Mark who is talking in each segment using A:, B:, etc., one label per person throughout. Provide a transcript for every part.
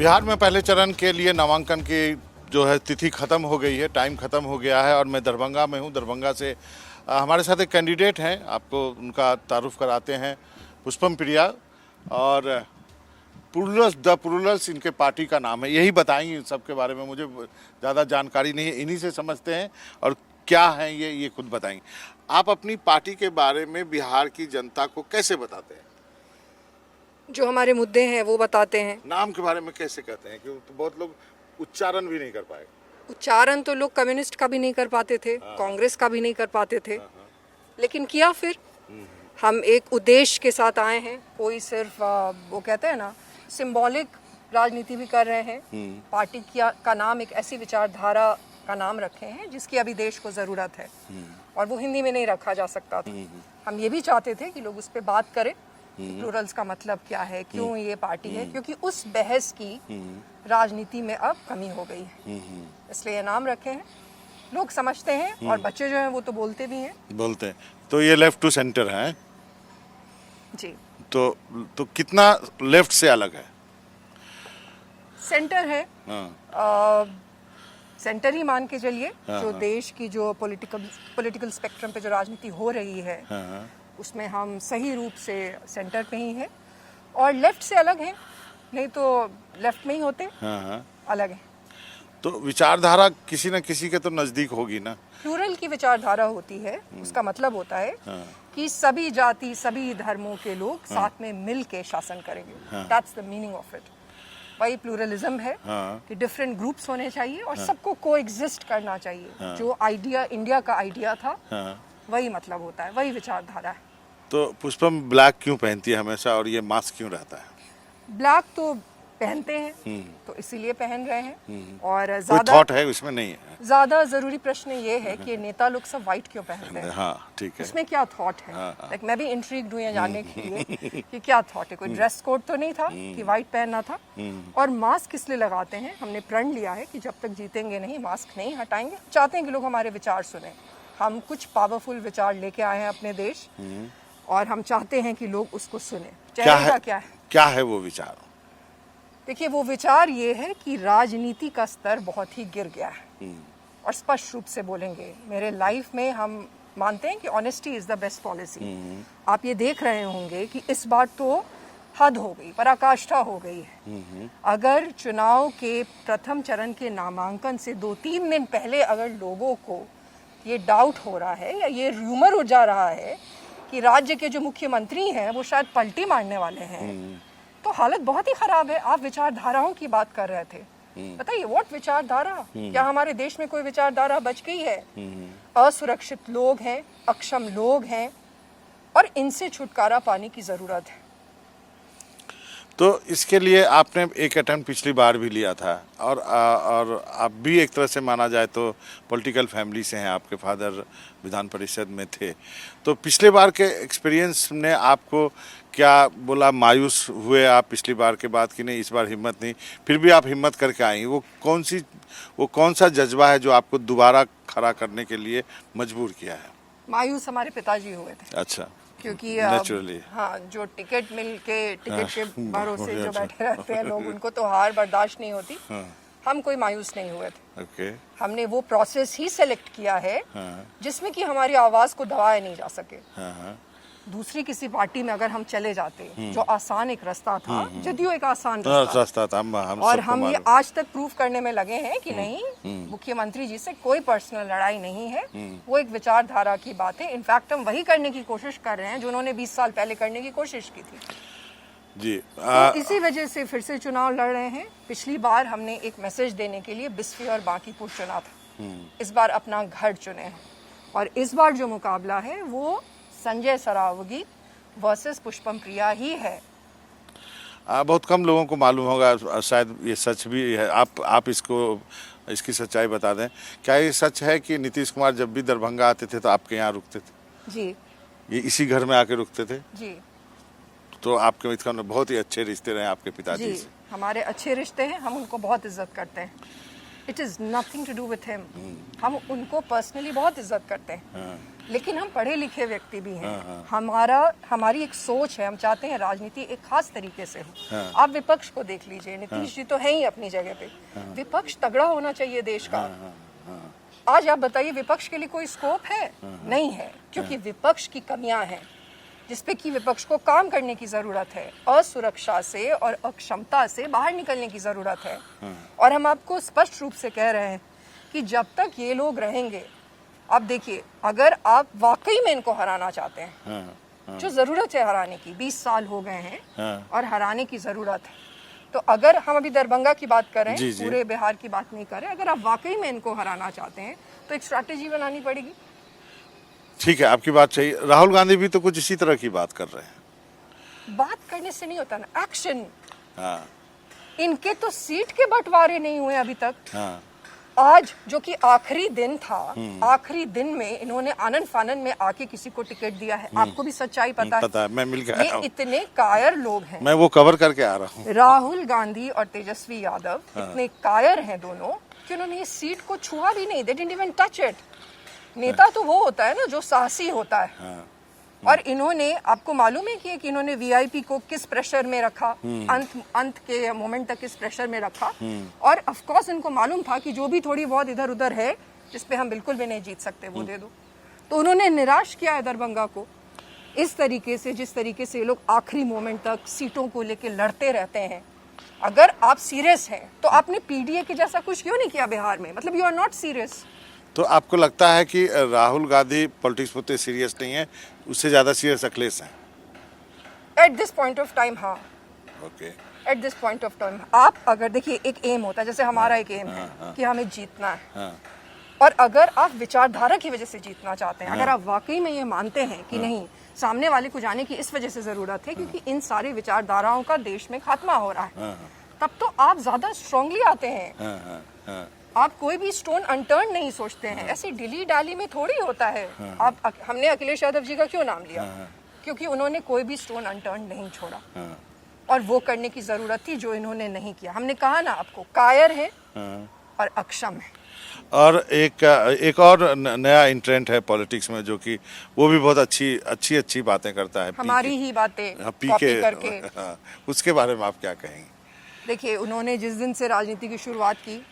A: बिहार में पहले चरण के लिए नामांकन की जो है तिथि खत्म हो गई है, टाइम खत्म हो गया है और मैं दरभंगा में हूँ। दरभंगा से हमारे साथ एक कैंडिडेट हैं, आपको उनका तारुफ कराते हैं। पुष्पम प्रिया और प्लूरल्स, द प्लूरल्स इनके पार्टी का नाम है। यही बताएंगे इन सब के बारे में, मुझे ज़्यादा जानकारी नहीं है, इन्हीं से समझते हैं और क्या हैं ये खुद बताएंगे। आप अपनी पार्टी के बारे में बिहार की जनता को कैसे बताते हैं?
B: जो हमारे मुद्दे हैं वो बताते हैं।
A: नाम के बारे में कैसे कहते हैं? क्योंकि तो बहुत लोग उच्चारण भी नहीं कर पाए।
B: उच्चारण तो लोग कम्युनिस्ट का भी नहीं कर पाते थे, कांग्रेस का भी नहीं कर पाते थे, लेकिन किया फिर। हम एक उद्देश्य के साथ आए हैं, कोई सिर्फ वो कहते हैं ना सिंबॉलिक राजनीति भी कर रहे हैं। पार्टी का नाम एक ऐसी विचारधारा का नाम रखे हैं जिसकी अभी देश को ज़रूरत है और वो हिंदी में नहीं रखा जा सकता था। हम ये भी चाहते थे कि लोग उस पर बात करें, प्लूरल्स का मतलब क्या है, क्यों ये पार्टी है, क्योंकि उस बहस की राजनीति में अब कमी हो गई है, इसलिए ये नाम रखे हैं। लोग समझते हैं और बच्चे जो हैं वो तो बोलते भी हैं।
A: बोलते हैं तो ये लेफ्ट टू सेंटर है
B: जी।
A: तो कितना लेफ्ट से अलग है?
B: सेंटर है, सेंटर ही मान के चलिए। जो देश की जो पॉलिटिकल स्पेक्ट्रम पे जो राजनीति हो रही है उसमें हम सही रूप से सेंटर पे ही हैं और लेफ्ट से अलग हैं, नहीं तो लेफ्ट में ही होते, अलग हैं।
A: तो विचारधारा किसी न किसी के तो नजदीक होगी ना।
B: प्लूरल की विचारधारा होती है, उसका मतलब होता है कि सभी जाति सभी धर्मों के लोग साथ में मिल के शासन करेंगे। That's the meaning of it. वही प्लूरलिज्म है कि डिफरेंट ग्रुप्स होने चाहिए और सबको कोएग्जिस्ट करना चाहिए। जो आइडिया इंडिया का आइडिया था वही मतलब होता है, वही विचारधारा है।
A: तो पुष्पम ब्लैक क्यों पहनती है हमेशा और ये मास्क क्यों रहता है?
B: ब्लैक तो पहनते हैं तो इसीलिए पहन रहे हैं। और
A: कोई थॉट है उसमें? नहीं है।
B: ज्यादा जरूरी प्रश्न ये है कि नेता लोग सब व्हाइट क्यों पहनते हैं?
A: हाँ ठीक है।
B: इसमें क्या थॉट है? लाइक मैं भी इंट्रीग्ड हूँ ये जानने के लिए कि क्या थॉट है। कोई ड्रेस कोड तो नहीं था कि व्हाइट पहनना था। और मास्क किस लिए लगाते हैं? हमने प्रण लिया है कि जब तक जीतेंगे नहीं मास्क नहीं हटाएंगे। चाहते हैं कि लोग हमारे विचार सुने। हम कुछ पावरफुल विचार लेके आए हैं अपने देश और हम चाहते हैं कि लोग उसको सुने।
A: क्या है वो विचार?
B: देखिए, वो विचार ये है कि राजनीति का स्तर बहुत ही गिर गया है और स्पष्ट रूप से बोलेंगे। मेरे लाइफ में हम मानते हैं कि honesty is the best policy. आप ये देख रहे होंगे कि इस बार तो हद हो गई, पराकाष्ठा हो गई है। अगर चुनाव के प्रथम चरण के नामांकन से 2-3 दिन पहले अगर लोगों को ये डाउट हो रहा है या ये रूमर हो जा रहा है कि राज्य के जो मुख्यमंत्री हैं वो शायद पलटी मारने वाले हैं, तो हालत बहुत ही खराब है। आप विचारधाराओं की बात कर रहे थे, बताइए व्हाट विचारधारा? क्या हमारे देश में कोई विचारधारा बच गई है? असुरक्षित लोग हैं, अक्षम लोग हैं और इनसे छुटकारा पाने की जरूरत है।
A: तो इसके लिए आपने एक अटेम्प्ट पिछली बार भी लिया था और आप भी एक तरह से माना जाए तो पॉलिटिकल फैमिली से हैं, आपके फादर विधान परिषद में थे। तो पिछले बार के एक्सपीरियंस ने आपको क्या बोला? मायूस हुए आप पिछली बार के बाद कि नहीं इस बार हिम्मत नहीं, फिर भी आप हिम्मत करके आई? वो कौन सा जज्बा है जो आपको दोबारा खड़ा करने के लिए मजबूर किया है?
B: मायूस हमारे पिताजी हुए थे।
A: अच्छा।
B: क्योंकि
A: नेचुरली
B: हाँ, जो टिकट के भरोसे जो बैठे रहते हैं लोग, उनको तो हार बर्दाश्त नहीं होती। हम कोई मायूस नहीं हुए थे। हमने वो प्रोसेस ही सेलेक्ट किया है जिसमें कि हमारी आवाज को दबाया नहीं जा सके। दूसरी किसी पार्टी में अगर हम चले जाते जो आसान एक रास्ता था, जदयू एक आसान रास्ता था, और हम ये आज तक प्रूव करने में लगे हैं कि नहीं, मुख्यमंत्री जी से कोई पर्सनल लड़ाई नहीं है, वो एक विचारधारा की बात है। इनफैक्ट हम वही करने की कोशिश कर रहे हैं जो उन्होंने 20 साल पहले करने की कोशिश की थी
A: जी।
B: तो इसी वजह से फिर से चुनाव लड़ रहे हैं। पिछली बार हमने एक मैसेज देने के लिए बिस्फी और बांकीपुर चुना था, इस बार अपना घर चुने हैं और इस बार जो मुकाबला है वो संजय सरावगी वर्सेस पुष्पम प्रिया ही है।
A: बहुत कम लोगों को मालूम होगा, शायद ये सच भी है। आप इसकी सच्चाई बता दें। क्या ये सच है कि नीतीश कुमार जब भी दरभंगा आते थे तो आपके यहाँ रुकते थे?
B: जी।
A: ये इसी घर में आके रुकते थे?
B: जी।
A: तो आपके इसका बहुत ही अच्छे रिश्ते रहे आपके पिताजी से?
B: हमारे अच्छे रिश्ते हैं, हम उनको बहुत इज्जत करते हैं। It is nothing to do with him. हम उनको पर्सनली बहुत इज्जत करते हैं, लेकिन हम पढ़े लिखे व्यक्ति भी हैं। हमारी एक सोच है, हम चाहते हैं राजनीति एक खास तरीके से हो। आप विपक्ष को देख लीजिए, नीतीश जी तो है ही अपनी जगह पे, विपक्ष तगड़ा होना चाहिए देश का। आज आप बताइए विपक्ष के लिए कोई स्कोप है? नहीं है, क्योंकि विपक्ष की कमियां हैं जिसपे कि विपक्ष को काम करने की जरूरत है। असुरक्षा से और अक्षमता से बाहर निकलने की जरूरत है। और हम आपको स्पष्ट रूप से कह रहे हैं कि जब तक ये लोग रहेंगे, आप देखिए, अगर आप वाकई में इनको हराना चाहते हैं, जो जरूरत है हराने की, 20 साल हो गए हैं और हराने की जरूरत है, तो अगर हम अभी दरभंगा की बात करें, पूरे बिहार की बात नहीं करें, अगर आप वाकई में इनको हराना चाहते हैं तो एक स्ट्रैटेजी बनानी पड़ेगी।
A: ठीक है, आपकी बात सही। राहुल गांधी भी तो कुछ इसी तरह की बात कर रहे हैं।
B: बात करने से नहीं होता ना, एक्शन। इनके तो सीट के बंटवारे नहीं हुए अभी तक। आज जो कि आखिरी दिन था, आखिरी दिन में इन्होंने आनन फानन में आके किसी को टिकट दिया है। आपको भी सच्चाई पता है,
A: मैं मिल गया।
B: ये इतने कायर लोग हैं।
A: मैं वो कवर करके आ रहा हूँ।
B: राहुल गांधी और तेजस्वी यादव इतने कायर हैं दोनों कि उन्होंने ये सीट को छुआ भी नहीं। They didn't even touch it. नेता तो वो होता है ना जो साहसी होता है। और इन्होंने, आपको मालूम है कि इन्होंने वीआईपी को किस प्रेशर में रखा, अंत के मोमेंट तक किस प्रेशर में रखा। और ऑफ कोर्स इनको मालूम था कि जो भी थोड़ी बहुत इधर उधर है जिसपे हम बिल्कुल भी नहीं जीत सकते, वो दे दो। तो उन्होंने निराश किया है दरभंगा को इस तरीके से, जिस तरीके से ये लोग आखिरी मोमेंट तक सीटों को लेके लड़ते रहते हैं। अगर आप सीरियस हैं तो आपने पीडीए के जैसा कुछ क्यों नहीं किया बिहार में? मतलब यू आर नॉट सीरियस।
A: तो आपको लगता है कि राहुल गांधी पॉलिटिक्स में उतने सीरियस नहीं है, उससे ज्यादा सीरियस अखिलेश हैं?
B: At this point of time हाँ।
A: Okay.
B: At this point of time आप अगर देखिए, एक एम होता है, जैसे हमारा एक एम है कि हमें जीतना है। और अगर आप विचारधारा की वजह से जीतना चाहते हैं, अगर आप वाकई में ये मानते हैं कि नहीं, सामने वाले को जाने की इस वजह से जरूरत है क्योंकि इन सारी विचारधाराओं का देश में खात्मा हो रहा है, तब तो आप ज्यादा स्ट्रांगली आते हैं। आप कोई भी स्टोन अनटर्न नहीं सोचते हैं। ऐसी डिली डाली में थोड़ी होता है। हमने अखिलेश यादव जी का क्यों नाम लिया? क्योंकि उन्होंने कोई भी स्टोन अनटर्न नहीं छोड़ा। और वो करने की जरूरत थी जो इन्होंने नहीं किया। हमने कहा ना आपको, कायर है और अक्षम है।
A: और एक और नया इंट्रेंट है पॉलिटिक्स में, जो कि वो भी बहुत अच्छी बातें करता है,
B: हमारी ही बातें कॉपी करके।
A: उसके बारे में आप क्या कहेंगे?
B: देखिए, उन्होंने जिस दिन से राजनीति की शुरुआत की,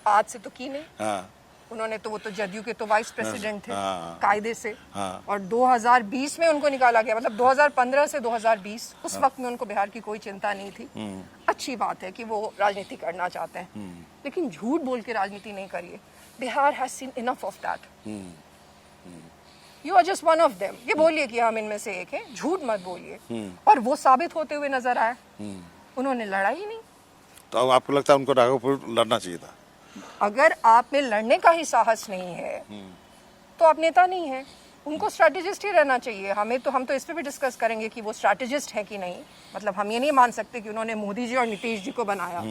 B: आज से तो की नहीं। उन्होंने तो, वो तो जदयू के तो वाइस प्रेसिडेंट थे कायदे से। और 2020 में उनको निकाला गया, मतलब 2015 से 2020, उस वक्त में उनको बिहार की कोई चिंता नहीं थी। अच्छी बात है कि वो राजनीति करना चाहते हैं, लेकिन झूठ बोल के राजनीति नहीं करिए। Bihar has seen enough of that. You are just one of them. ये बोलिए कि हम इनमें से एक हैं, झूठ मत बोलिए। और वो साबित होते हुए नजर आया। उन्होंने लड़ा ही नहीं।
A: तो आपको लगता है उनको राघोपुर लड़ना चाहिए था?
B: अगर आप में लड़ने का ही साहस नहीं है तो आप नेता नहीं है। उनको स्ट्रैटेजिस्ट ही रहना चाहिए। हम तो इस पे भी डिस्कस करेंगे कि वो स्ट्रैटेजिस्ट है कि नहीं। मतलब हम ये नहीं मान सकते कि उन्होंने मोदी जी और नीतीश जी को बनाया।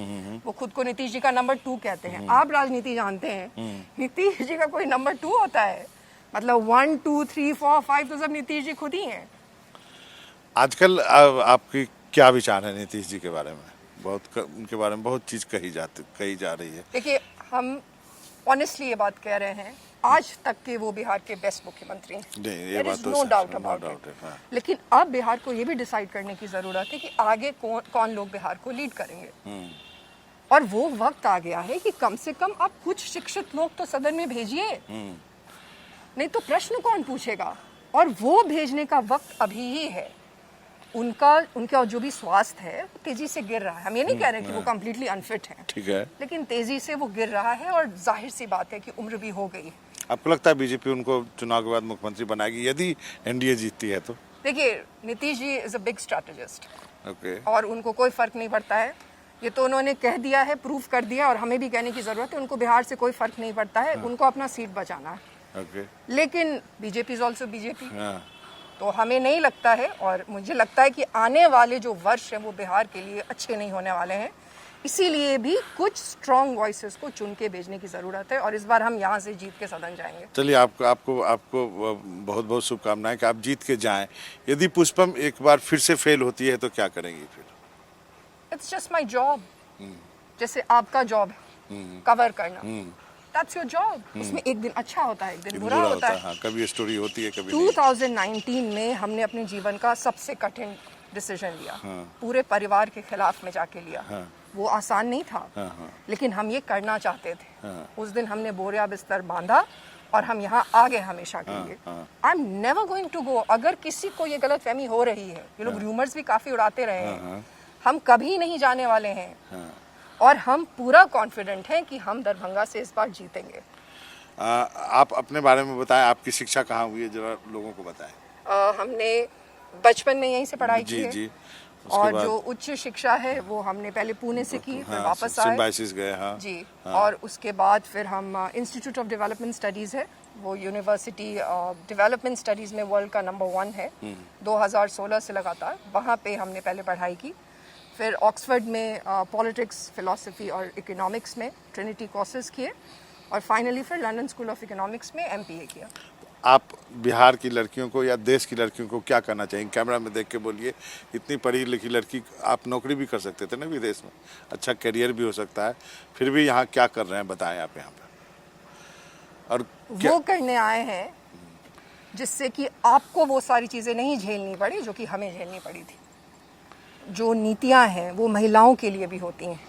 B: वो खुद को नीतीश जी का नंबर 2 कहते हैं। आप राजनीति जानते हैं, नीतीश जी का कोई नंबर 2 होता है? मतलब 1 2 3 4 5 तो सब नीतीश जी खुद ही हैं।
A: आजकल आपकी क्या विचार है नीतीश जी के बारे में? उनके बारे में बहुत चीज कही जा रही है।
B: देखिए, हम ऑनेस्टली ये बात कह रहे हैं, आज तक के वो बिहार के बेस्ट मुख्यमंत्री हैं।
A: ये बात तो
B: नो डाउट अबाउट इट। लेकिन अब बिहार को ये भी डिसाइड करने की जरूरत है कि आगे कौन लोग बिहार को लीड करेंगे। और वो वक्त आ गया है कि कम से कम आप कुछ शिक्षित लोग तो सदन में भेजिए, नहीं तो प्रश्न कौन पूछेगा? और वो भेजने का वक्त अभी ही है। उनका जो भी स्वास्थ्य है वो तेजी से गिर रहा है। हम ये नहीं कह रहे कि वो कम्प्लीटली अनफिट है,
A: ठीक है, लेकिन
B: तेजी से वो गिर रहा है। और जाहिर सी बात है कि उम्र भी हो गई है।
A: आपको लगता है बीजेपी उनको चुनाव के बाद मुख्यमंत्री बनाएगी यदि एनडीए जीतती है तो?
B: देखिए, Nitish ji is a big strategist.
A: Okay. और
B: उनको कोई फर्क नहीं पड़ता है। ये तो उन्होंने कह दिया है, प्रूफ कर दिया, और हमें भी कहने की जरूरत है। उनको बिहार से कोई फर्क नहीं पड़ता है। उनको अपना सीट बचाना है।
A: ओके।
B: लेकिन बीजेपी इज ऑल्सो बीजेपी। तो हमें नहीं लगता है, और मुझे लगता है कि आने वाले जो वर्ष हैं वो बिहार के लिए अच्छे नहीं होने वाले हैं। इसीलिए भी कुछ स्ट्रॉन्ग वॉइसेस को चुन के भेजने की जरूरत है। और इस बार हम यहाँ से जीत के सदन जाएंगे।
A: चलिए, आपको बहुत बहुत शुभकामनाएं कि आप जीत के जाएं। यदि पुष्पम एक बार फिर से फेल होती है तो क्या करेंगी फिर?
B: इट्स जस्ट माई जॉब, जैसे आपका जॉब है। कवर करना, दैट्स योर जॉब। उसमें एक दिन अच्छा होता है, एक दिन बुरा होता है।
A: हाँ, कभी स्टोरी होती है, कभी नहीं।
B: 2019 में हमने अपने जीवन का सबसे कठिन डिसीजन लिया, पूरे परिवार के खिलाफ में जाके लिया। वो आसान नहीं था, लेकिन हम ये करना चाहते थे। उस दिन हमने बोरिया बिस्तर बांधा और हम यहाँ आगे हमेशा के लिए। I am never going to go. अगर किसी को ये गलतफहमी हो रही है, ये लोग रूमर्स भी काफी उड़ाते रहे हैं, हम कभी नहीं जाने वाले हैं। और हम पूरा कॉन्फिडेंट हैं कि हम दरभंगा से इस बार जीतेंगे।
A: आप अपने बारे में बताएं, आपकी शिक्षा कहाँ हुई है, जरा लोगों को बताएं।
B: हमने बचपन में यहीं से पढ़ाई की है।
A: जी।
B: और जो उच्च शिक्षा है वो हमने पहले पुणे से की, फिर वापस आए,
A: सिम्बायोसिस गए। हाँ
B: जी। और उसके बाद फिर हम इंस्टीट्यूट ऑफ डेवलपमेंट स्टडीज़ है, वो यूनिवर्सिटी डेवलपमेंट स्टडीज़ में वर्ल्ड का नंबर 1 है। 2016 से लगातार वहाँ पे हमने पहले पढ़ाई की। फिर ऑक्सफोर्ड में पॉलिटिक्स, फिलोसफी और इकोनॉमिक्स में ट्रिनिटी कोर्सेज किए। और फाइनली फिर लंदन स्कूल ऑफ इकोनॉमिक्स में MPA किया।
A: आप बिहार की लड़कियों को या देश की लड़कियों को क्या कहना चाहिए? कैमरा में देख के बोलिए। इतनी पढ़ी लिखी लड़की, आप नौकरी भी कर सकते थे ना विदेश में, अच्छा करियर भी हो सकता है, फिर भी यहाँ क्या कर रहे हैं बताएं आप यहाँ पे। और
B: वो करने आए हैं जिससे कि आपको वो सारी चीज़ें नहीं झेलनी पड़ी जो कि हमें झेलनी पड़ी थी। जो नीतियाँ हैं वो महिलाओं के लिए भी होती हैं।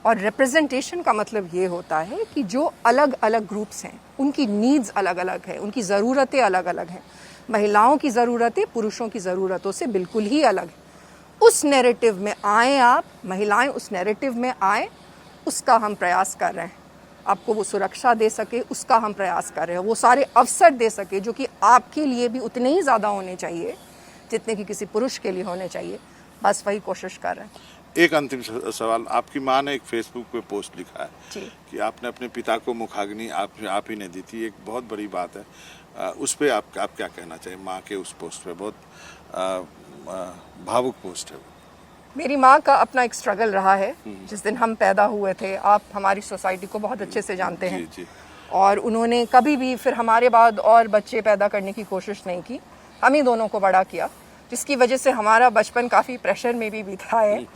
B: और रिप्रेजेंटेशन का मतलब ये होता है कि जो अलग अलग ग्रुप्स हैं उनकी नीड्स अलग अलग हैं, उनकी ज़रूरतें अलग अलग हैं। महिलाओं की ज़रूरतें पुरुषों की ज़रूरतों से बिल्कुल ही अलग हैं। उस नैरेटिव में आए आप, महिलाएं उस नैरेटिव में आए, उसका हम प्रयास कर रहे हैं। आपको वो सुरक्षा दे सके उसका हम प्रयास कर रहे हैं। वो सारे अवसर दे सके जो कि आपके लिए भी उतने ही ज़्यादा होने चाहिए जितने कि किसी पुरुष के लिए होने चाहिए। बस वही कोशिश कर रहे हैं।
A: एक अंतिम सवाल, आपकी माँ ने एक फेसबुक पे पोस्ट लिखा है
B: जी।
A: कि आपने अपने पिता को मुखाग्नि आप ही ने दी थी, एक बहुत बड़ी बात है। उस पे आप क्या कहना चाहिए माँ के उस पोस्ट पे? बहुत भावुक पोस्ट है वो।
B: मेरी माँ का अपना एक स्ट्रगल रहा है। जिस दिन हम पैदा हुए थे, आप हमारी सोसाइटी को बहुत अच्छे से जानते हैं।
A: जी।
B: और उन्होंने कभी भी फिर हमारे बाद और बच्चे पैदा करने की कोशिश नहीं की, हम ही दोनों को बड़ा किया, जिसकी वजह से हमारा बचपन काफ़ी प्रेशर में भी बीता है।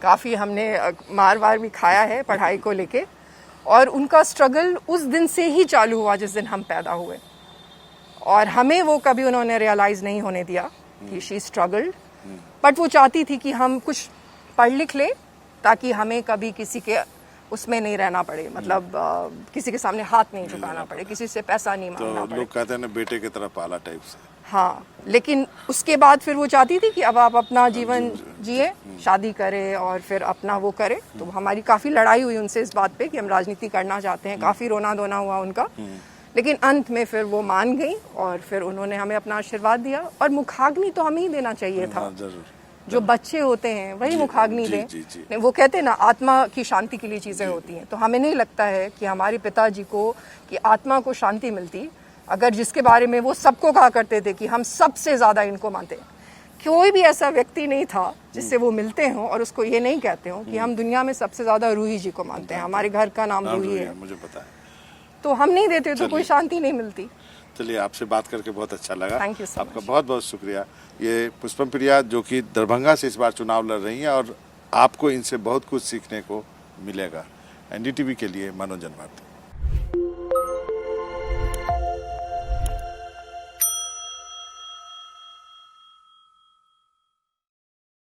B: काफ़ी हमने मार भी खाया है पढ़ाई को लेके। और उनका स्ट्रगल उस दिन से ही चालू हुआ जिस दिन हम पैदा हुए। और हमें वो कभी उन्होंने रियलाइज़ नहीं होने दिया कि शी स्ट्रगल्ड। बट वो चाहती थी कि हम कुछ पढ़ लिख ले ताकि हमें कभी किसी के उसमें नहीं रहना पड़े, मतलब किसी के सामने हाथ नहीं झुकाना पड़े, किसी से पैसा नहीं मांगना पड़े।
A: लोग कहते हैं ना बेटे की तरह पाला टाइप से।
B: हाँ, लेकिन उसके बाद फिर वो चाहती थी कि अब आप अपना जीवन जिए, शादी करें और फिर अपना वो करें। तो हमारी काफ़ी लड़ाई हुई उनसे इस बात पे कि हम राजनीति करना चाहते हैं। काफ़ी रोना धोना हुआ उनका, लेकिन अंत में फिर वो मान गई और फिर उन्होंने हमें अपना आशीर्वाद दिया। और मुखाग्नि तो हमें ही देना चाहिए था। जो बच्चे होते हैं वही मुखाग्नि दें। नहीं, वो कहते हैं ना आत्मा की शांति के लिए चीज़ें होती हैं। तो हमें नहीं लगता है कि हमारे पिताजी को कि आत्मा को शांति मिलती अगर जिसके बारे में वो सबको कहा करते थे कि हम सबसे ज़्यादा इनको मानते हैं। कोई भी ऐसा व्यक्ति नहीं था जिससे वो मिलते हों और उसको ये नहीं कहते हों कि हम दुनिया में सबसे ज़्यादा रूही जी को मानते हैं, हमारे घर का नाम रूही है।
A: मुझे पता है।
B: तो हम नहीं देते तो कोई शांति नहीं मिलती।
A: चलिए, आपसे बात करके बहुत अच्छा लगा।
B: Thank you so much.
A: आपका बहुत बहुत शुक्रिया। ये पुष्पम प्रिया जो कि दरभंगा से इस बार चुनाव लड़ रही हैं और आपको इनसे बहुत कुछ सीखने को मिलेगा। NDTV के लिए मनोज भारती।